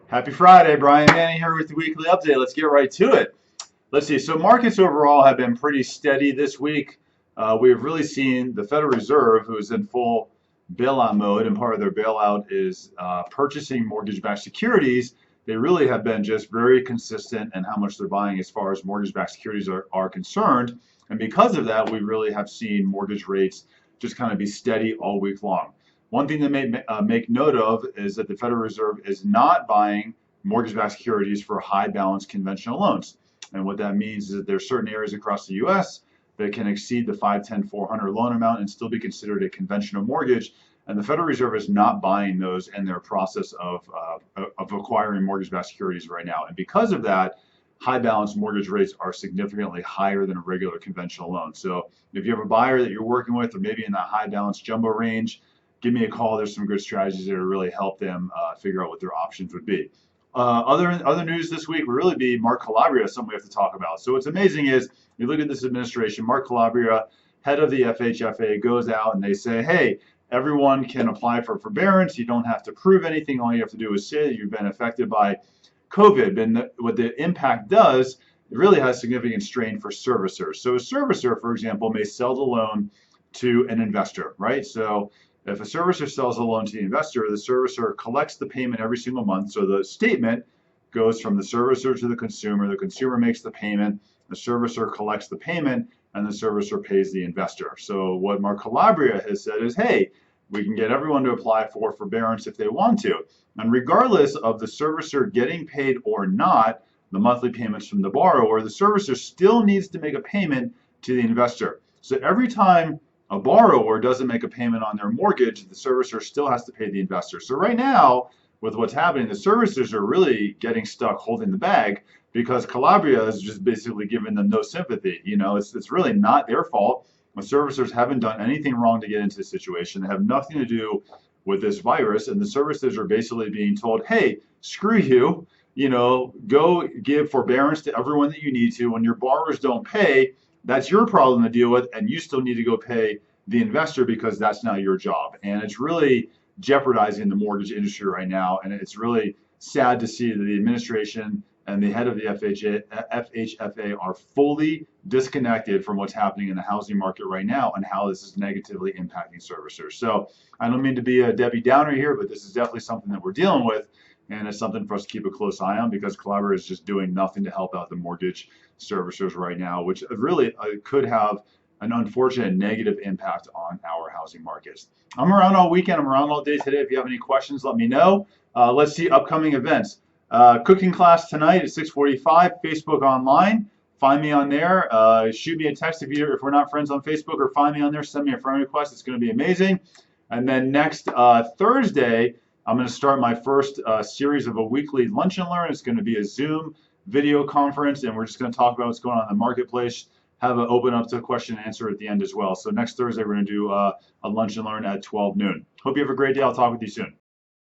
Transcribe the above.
Happy Friday, Brian Manning here with the weekly update. Let's get right to it. Let's see. So markets overall have been pretty steady this week. We've really seen the Federal Reserve, who is in full bailout mode, and part of their bailout is purchasing mortgage-backed securities. They really have been just very consistent in how much they're buying as far as mortgage-backed securities are concerned. And because of that, we really have seen mortgage rates just kind of be steady all week long. One thing to make note of is that the Federal Reserve is not buying mortgage-backed securities for high balance conventional loans. And what that means is that there are certain areas across the U.S. that can exceed the 510 400 loan amount and still be considered a conventional mortgage. And the Federal Reserve is not buying those in their process of acquiring mortgage-backed securities right now. And because of that, high balance mortgage rates are significantly higher than a regular conventional loan. So if you have a buyer that you're working with, or maybe in that high balance jumbo range, give me a call. There's some good strategies that will really help them figure out what their options would be. Other news this week would really be Mark Calabria, something we have to talk about. So what's amazing is you look at this administration, Mark Calabria, head of the FHFA, goes out and they say, hey, everyone can apply for forbearance. You don't have to prove anything. All you have to do is say that you've been affected by COVID. And what the impact does, it really has significant strain for servicers. So a servicer, for example, may sell the loan to an investor, right? So if a servicer sells a loan to the investor, the servicer collects the payment every single month. So the statement goes from the servicer to the consumer makes the payment, the servicer collects the payment, and the servicer pays the investor. So what Mark Calabria has said is, hey, we can get everyone to apply for forbearance if they want to. And regardless of the servicer getting paid or not, the monthly payments from the borrower, the servicer still needs to make a payment to the investor. So every time a borrower doesn't make a payment on their mortgage, the servicer still has to pay the investor. So right now, with what's happening, the servicers are really getting stuck holding the bag because Calabria is just basically giving them no sympathy. You know, it's really not their fault. The servicers haven't done anything wrong to get into this situation. They have nothing to do with this virus, and the servicers are basically being told, hey, screw you, you know, go give forbearance to everyone that you need to. When your borrowers don't pay, that's your problem to deal with, and you still need to go pay the investor because that's not your job. And it's really jeopardizing the mortgage industry right now, and it's really sad to see that the administration and the head of the FHFA are fully disconnected from what's happening in the housing market right now and how this is negatively impacting servicers. So I don't mean to be a Debbie Downer here, but this is definitely something that we're dealing with. And it's something for us to keep a close eye on because Calabria is just doing nothing to help out the mortgage servicers right now, which really could have an unfortunate negative impact on our housing markets. I'm around all weekend. I'm around all day today. If you have any questions, let me know. Let's see upcoming events. Cooking class tonight at 6:45, Facebook online. Find me on there. Shoot me a text if we're not friends on Facebook, or find me on there. Send me a friend request. It's going to be amazing. And then next Thursday, I'm going to start my first series of a weekly Lunch and Learn. It's going to be a Zoom video conference, and we're just going to talk about what's going on in the marketplace. Have an open up to question and answer at the end as well. So next Thursday, we're going to do a Lunch and Learn at 12 noon. Hope you have a great day. I'll talk with you soon.